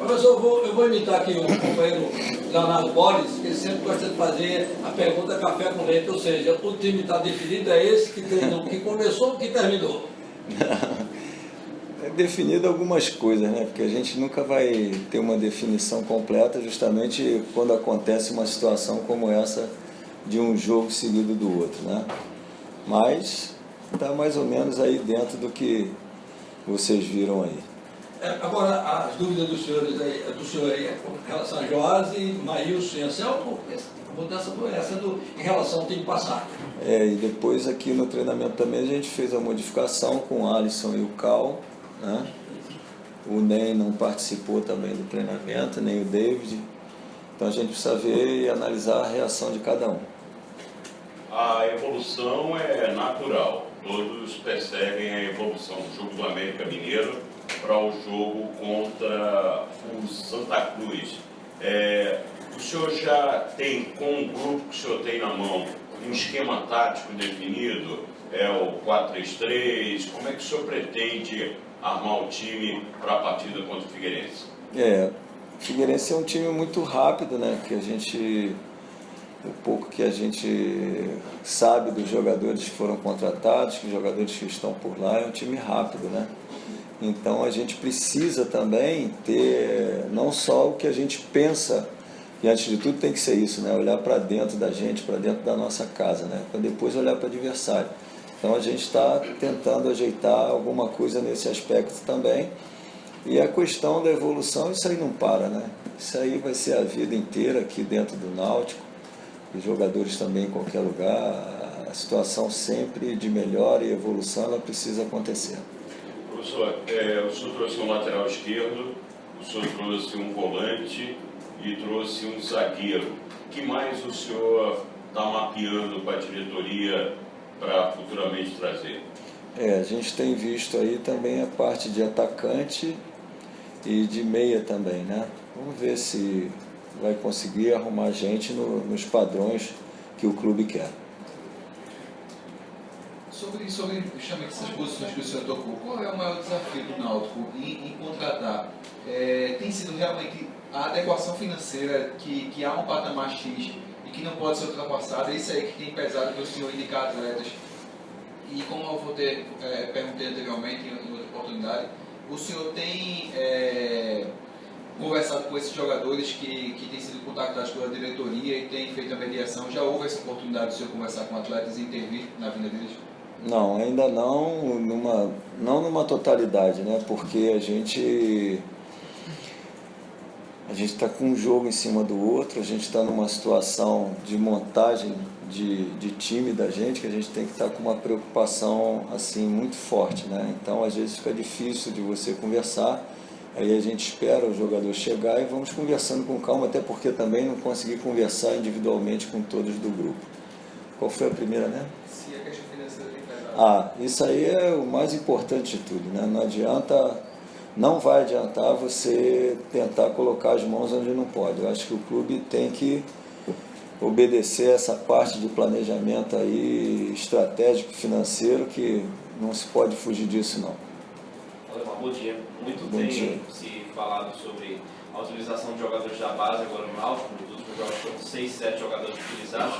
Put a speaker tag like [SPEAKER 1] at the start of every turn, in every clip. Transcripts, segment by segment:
[SPEAKER 1] Professor, eu vou imitar aqui o companheiro Leonardo Borges, que ele sempre gosta de fazer a pergunta café com leite, ou seja, o time está definido, é esse que treinou, que começou, que terminou.
[SPEAKER 2] É definido algumas coisas, né? Porque a gente nunca vai ter uma definição completa justamente quando acontece uma situação como essa de um jogo seguido do outro, né? Mas está mais ou menos aí dentro do que vocês viram aí.
[SPEAKER 1] Agora, as dúvidas dos senhores aí, do senhor aí, com relação a Joás e Maílson e Anselmo, a mudança foi essa em relação ao time passado.
[SPEAKER 2] E depois aqui no treinamento também a gente fez a modificação com o Alisson e o Cal, né? O Ney não participou também do treinamento, nem o David. Então a gente precisa ver e analisar a reação de cada um.
[SPEAKER 3] A evolução é natural. Todos percebem a evolução do jogo do América Mineiro para o jogo contra o Santa Cruz. O senhor já tem, com o grupo que o senhor tem na mão, um esquema tático definido? É o 4-3-3? Como é que o senhor pretende armar o time para a partida contra o Figueirense?
[SPEAKER 2] O Figueirense é um time muito rápido, né? Que o pouco que a gente sabe dos jogadores que foram contratados, que os jogadores que estão por lá, é um time rápido, né? Então a gente precisa também ter não só o que a gente pensa, e antes de tudo tem que ser isso, né? Olhar para dentro da gente, para dentro da nossa casa, né? Para depois olhar para o adversário. Então a gente está tentando ajeitar alguma coisa nesse aspecto também. E a questão da evolução, isso aí não para, né? Isso aí vai ser a vida inteira aqui dentro do Náutico, os jogadores também em qualquer lugar. A situação sempre de melhora e evolução, ela precisa acontecer.
[SPEAKER 3] Professor, o senhor trouxe um lateral esquerdo, o senhor trouxe um volante e trouxe um zagueiro. O que mais o senhor está mapeando para a diretoria para futuramente trazer?
[SPEAKER 2] A gente tem visto aí também a parte de atacante e de meia também, né? Vamos ver se vai conseguir arrumar gente nos padrões que o clube quer.
[SPEAKER 4] Sobre justamente essas posições que o senhor tocou, qual é o maior desafio do Náutico em contratar? Tem sido realmente a adequação financeira que há um patamar X e que não pode ser ultrapassado? É isso aí que tem pesado para o senhor indicar atletas. E como eu perguntei anteriormente em outra oportunidade, o senhor tem conversado com esses jogadores que têm sido contactados pela diretoria e tem feito a mediação? Já houve essa oportunidade de o senhor conversar com atletas e intervir na vinda deles?
[SPEAKER 2] Não, ainda não numa totalidade, né? Porque a gente está com um jogo em cima do outro, a gente está numa situação de montagem de time da gente, que a gente tem que estar com uma preocupação assim muito forte, né? Então às vezes fica difícil de você conversar, aí a gente espera o jogador chegar e vamos conversando com calma, até porque também não consegui conversar individualmente com todos do grupo. Qual foi a primeira, né?
[SPEAKER 4] Se a questão financeira tem pesado.
[SPEAKER 2] Isso aí é o mais importante de tudo, né? Não vai adiantar você tentar colocar as mãos onde não pode. Eu acho que o clube tem que obedecer essa parte de planejamento aí estratégico financeiro, que não se pode fugir disso, não.
[SPEAKER 5] Olha, bom dia. Muito
[SPEAKER 2] bom
[SPEAKER 5] tem
[SPEAKER 2] dia.
[SPEAKER 5] Se falado sobre a utilização de jogadores da base agora no Náutico. Nos últimos jogos foram 6, 7 jogadores utilizados.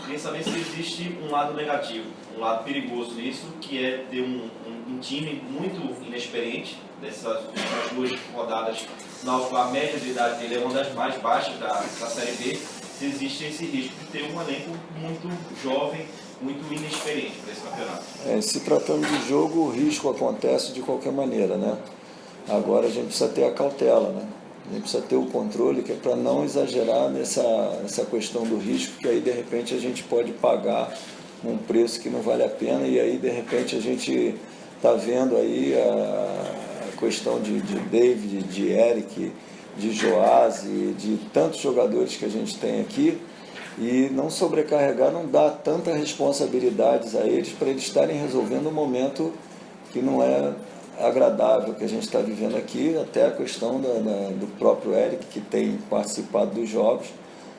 [SPEAKER 5] Queria saber se existe um lado negativo, um lado perigoso nisso, que é ter um time muito inexperiente. Dessas duas rodadas, Náutico, a média de idade dele é uma das mais baixas da Série B. Se existe esse risco de ter um elenco muito jovem, muito inexperiente para esse campeonato.
[SPEAKER 2] Se tratando de jogo, o risco acontece de qualquer maneira, né? Agora a gente precisa ter a cautela, né? A gente precisa ter o controle, que é para não exagerar nessa questão do risco, que aí de repente a gente pode pagar um preço que não vale a pena, e aí de repente a gente está vendo aí a questão de David, de Eric, de Joás e de tantos jogadores que a gente tem aqui, e não sobrecarregar, não dar tanta responsabilidades a eles para eles estarem resolvendo um momento que não é agradável que a gente está vivendo aqui, até a questão do próprio Eric, que tem participado dos jogos,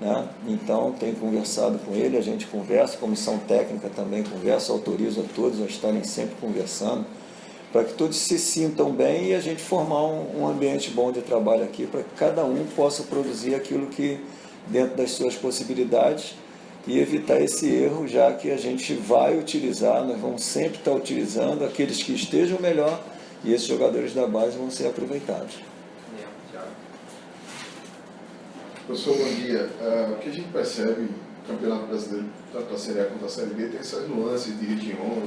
[SPEAKER 2] né? Então tem conversado com ele, a gente conversa, a comissão técnica também conversa, autoriza a todos a estarem sempre conversando, para que todos se sintam bem e a gente formar um ambiente bom de trabalho aqui, para que cada um possa produzir aquilo que dentro das suas possibilidades e evitar esse erro, já que a gente vai utilizar, nós vamos sempre estar utilizando aqueles que estejam melhor e esses jogadores da base vão ser aproveitados.
[SPEAKER 6] Professor, bom dia. O que a gente percebe no Campeonato Brasileiro, tanto a Série A quanto a Série B, tem essas nuances de região,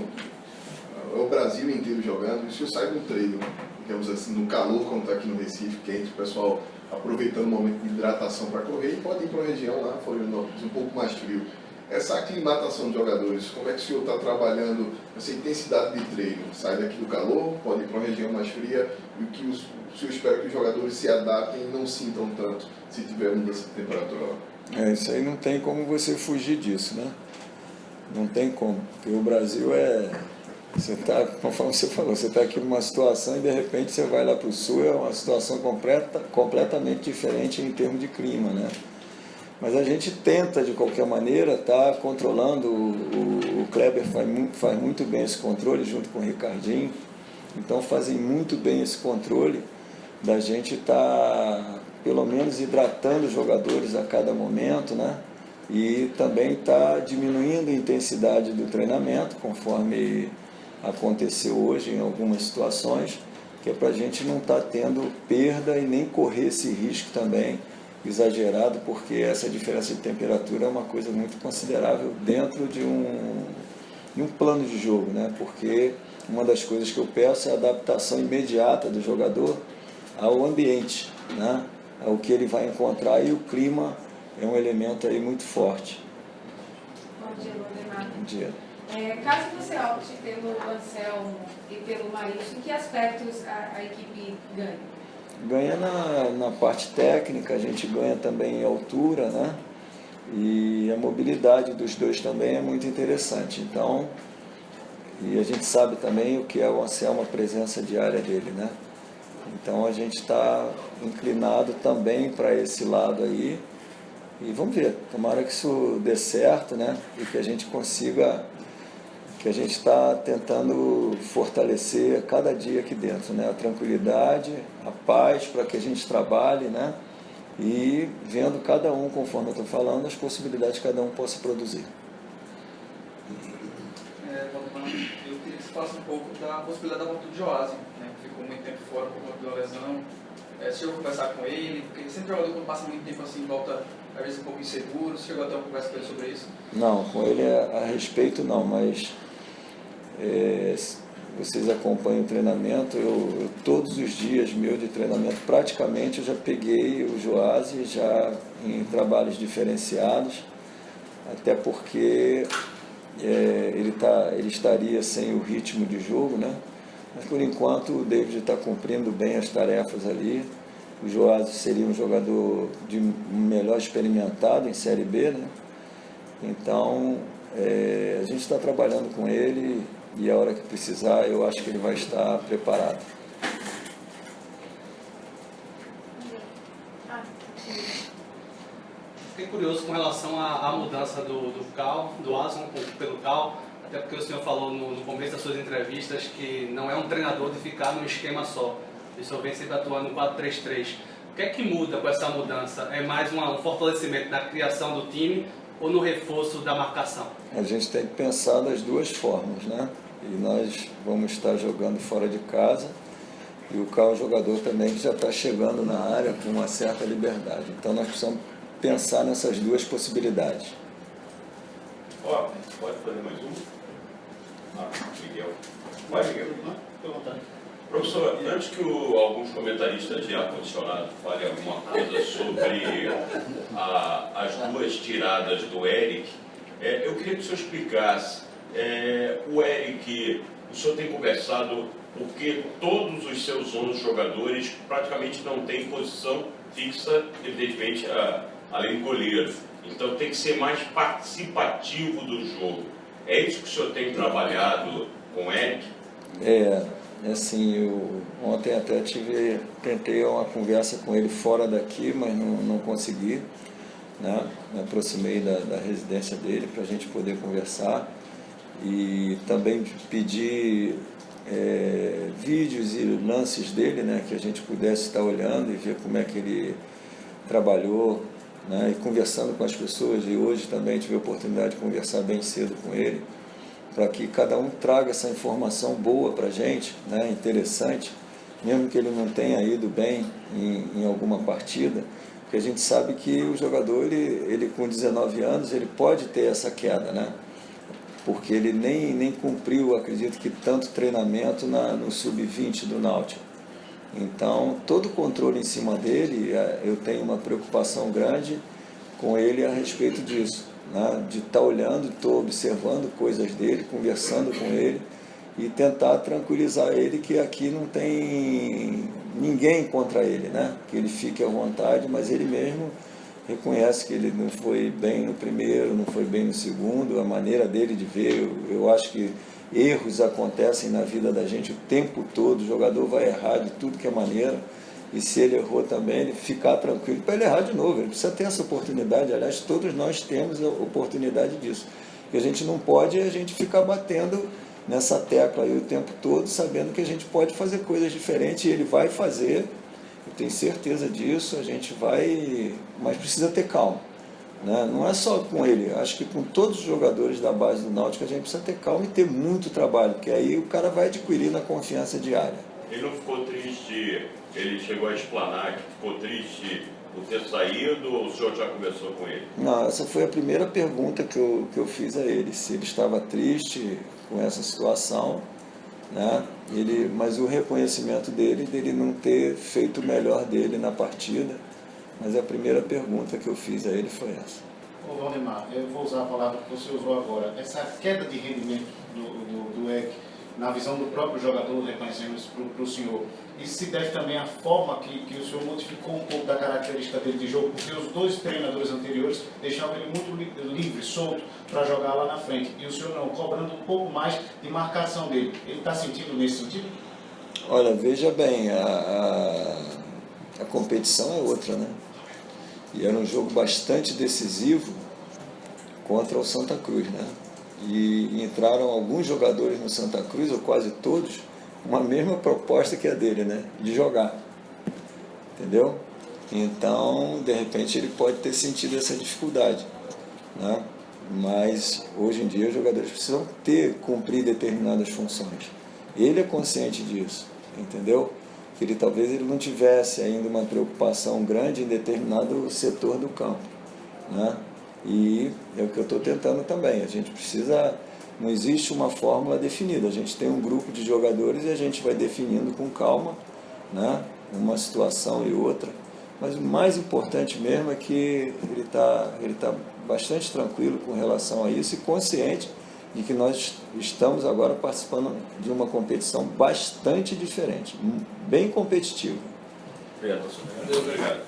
[SPEAKER 6] é o Brasil inteiro jogando, e o senhor sai de um treino, digamos assim, no calor, como está aqui no Recife, quente, o pessoal aproveitando o momento de hidratação para correr, e pode ir para uma região lá, Florianópolis, um pouco mais frio. Essa aclimatação de jogadores, como é que o senhor está trabalhando essa intensidade de treino? Sai daqui do calor, pode ir para uma região mais fria, e o que o senhor espera que os jogadores se adaptem e não sintam tanto se tiver mudança de temperatura?
[SPEAKER 2] Isso aí não tem como você fugir disso, né? Não tem como, porque o Brasil você está, conforme você falou, você está aqui numa situação e de repente você vai lá para o sul, é uma situação completamente diferente em termos de clima, né? Mas a gente tenta, de qualquer maneira, estar controlando, o Kleber faz muito bem esse controle, junto com o Ricardinho, então fazem muito bem esse controle da gente estar, pelo menos, hidratando os jogadores a cada momento, né? E também está diminuindo a intensidade do treinamento, conforme aconteceu hoje em algumas situações, que é para a gente não estar tendo perda e nem correr esse risco também exagerado, porque essa diferença de temperatura é uma coisa muito considerável dentro de um plano de jogo, né? Porque uma das coisas que eu peço é a adaptação imediata do jogador ao ambiente, né? Ao que ele vai encontrar, e o clima é um elemento aí muito forte.
[SPEAKER 7] Bom dia, Valdemar.
[SPEAKER 2] Bom dia.
[SPEAKER 7] Caso você opte pelo Anselmo e pelo Maílson, em que aspectos a equipe ganha?
[SPEAKER 2] Ganha na parte técnica, a gente ganha também em altura, né? E a mobilidade dos dois também é muito interessante. Então, e a gente sabe também o que é o Anselmo, a presença diária dele, né? Então a gente está inclinado também para esse lado aí. E vamos ver, tomara que isso dê certo, né? E que a gente consiga, que a gente está tentando fortalecer cada dia aqui dentro, né? A tranquilidade, a paz, para que a gente trabalhe, né? E vendo cada um, conforme eu estou falando, as possibilidades que cada um possa produzir.
[SPEAKER 8] Valdemar, eu queria que você falasse um pouco da possibilidade da volta do Joásio, né? Ficou muito tempo fora por conta da lesão. Você chegou a conversar com ele? Porque ele sempre jogador, quando passa muito tempo assim, volta às vezes um pouco inseguro. Você chegou a ter uma conversa com ele sobre isso?
[SPEAKER 2] Não, com ele a respeito não, mas vocês acompanham o treinamento, eu todos os dias meu de treinamento, praticamente eu já peguei o Joásio já em trabalhos diferenciados, até porque ele estaria sem o ritmo de jogo, né? Mas por enquanto o David está cumprindo bem as tarefas ali. O Joásio seria um jogador melhor experimentado em Série B, né? Então a gente está trabalhando com ele e a hora que precisar eu acho que ele vai estar preparado.
[SPEAKER 9] Fiquei curioso com relação à mudança do Alisson pelo Cal, até porque o senhor falou no começo das suas entrevistas que não é um treinador de ficar num esquema só. O senhor vem sempre atuando no 4-3-3. O que é que muda com essa mudança? É mais um fortalecimento na criação do time ou no reforço da marcação? A
[SPEAKER 2] gente tem que pensar das duas formas, né? E nós vamos estar jogando fora de casa e o Cal é um jogador também que já está chegando na área com uma certa liberdade. Então nós precisamos pensar nessas duas possibilidades.
[SPEAKER 3] Pode fazer mais um? Miguel. Vai, Miguel. Professor, antes que alguns comentaristas de ar-condicionado falem alguma coisa sobre as duas tiradas do Eric, eu queria que o senhor explicasse. O Eric, o senhor tem conversado porque todos os seus 11 jogadores praticamente não têm posição fixa, evidentemente, além do goleiro. Então tem que ser mais participativo do jogo. É isso que o senhor tem trabalhado com o Eric?
[SPEAKER 2] Assim, ontem até tentei uma conversa com ele fora daqui, mas não consegui, né? Me aproximei da residência dele para a gente poder conversar e também pedi vídeos e lances dele, né, que a gente pudesse estar olhando e ver como é que ele trabalhou, né, e conversando com as pessoas. E hoje também tive a oportunidade de conversar bem cedo com ele, para que cada um traga essa informação boa para a gente, né, interessante, mesmo que ele não tenha ido bem em alguma partida, porque a gente sabe que o jogador, ele com 19 anos, ele pode ter essa queda, né? Porque ele nem cumpriu, acredito que, tanto treinamento no sub-20 do Náutico. Então, todo o controle em cima dele, eu tenho uma preocupação grande com ele a respeito disso, né? De estar olhando, estou observando coisas dele, conversando com ele e tentar tranquilizar ele que aqui não tem ninguém contra ele, né? Que ele fique à vontade, mas ele mesmo reconhece que ele não foi bem no primeiro, não foi bem no segundo, a maneira dele de ver. Eu acho que erros acontecem na vida da gente o tempo todo, o jogador vai errar de tudo que é maneira, e se ele errou também, ele ficar tranquilo para ele errar de novo. Ele precisa ter essa oportunidade, aliás, todos nós temos a oportunidade disso. O que a gente não pode é a gente ficar batendo nessa tecla aí o tempo todo, sabendo que a gente pode fazer coisas diferentes, e ele vai fazer, eu tenho certeza disso, a gente vai, mas precisa ter calma, né? Não é só com ele, acho que com todos os jogadores da base do Náutico a gente precisa ter calma e ter muito trabalho, porque aí o cara vai adquirindo a confiança diária.
[SPEAKER 3] Ele não ficou triste, ele chegou a explanar que ficou triste por ter saído, ou o senhor já conversou com ele?
[SPEAKER 2] Não, essa foi a primeira pergunta que eu fiz a ele, se ele estava triste com essa situação, né? Mas o reconhecimento dele não ter feito o melhor dele na partida, mas a primeira pergunta que eu fiz a ele foi essa.
[SPEAKER 10] Ô Valdemar, eu vou usar a palavra que você usou agora, essa queda de rendimento do EC, na visão do próprio jogador, reconhecendo isso para o senhor, isso se deve também à forma que o senhor modificou um pouco da característica dele de jogo, porque os dois treinadores anteriores deixavam ele muito livre, solto, para jogar lá na frente, e o senhor não, cobrando um pouco mais de marcação dele. Ele está sentindo nesse sentido?
[SPEAKER 2] Olha, veja bem, a competição é outra, né? E era um jogo bastante decisivo contra o Santa Cruz, né? E entraram alguns jogadores no Santa Cruz, ou quase todos, uma mesma proposta que a dele, né? De jogar, entendeu? Então, de repente, ele pode ter sentido essa dificuldade, né? Mas, hoje em dia, os jogadores precisam cumprir determinadas funções. Ele é consciente disso, entendeu? Que talvez ele não tivesse ainda uma preocupação grande em determinado setor do campo, né? E é o que eu estou tentando também. A gente precisa, não existe uma fórmula definida, a gente tem um grupo de jogadores e a gente vai definindo com calma, né, uma situação e outra, mas o mais importante mesmo é que ele tá bastante tranquilo com relação a isso e consciente de que nós estamos agora participando de uma competição bastante diferente, bem competitiva.
[SPEAKER 3] Obrigado.
[SPEAKER 1] Obrigado.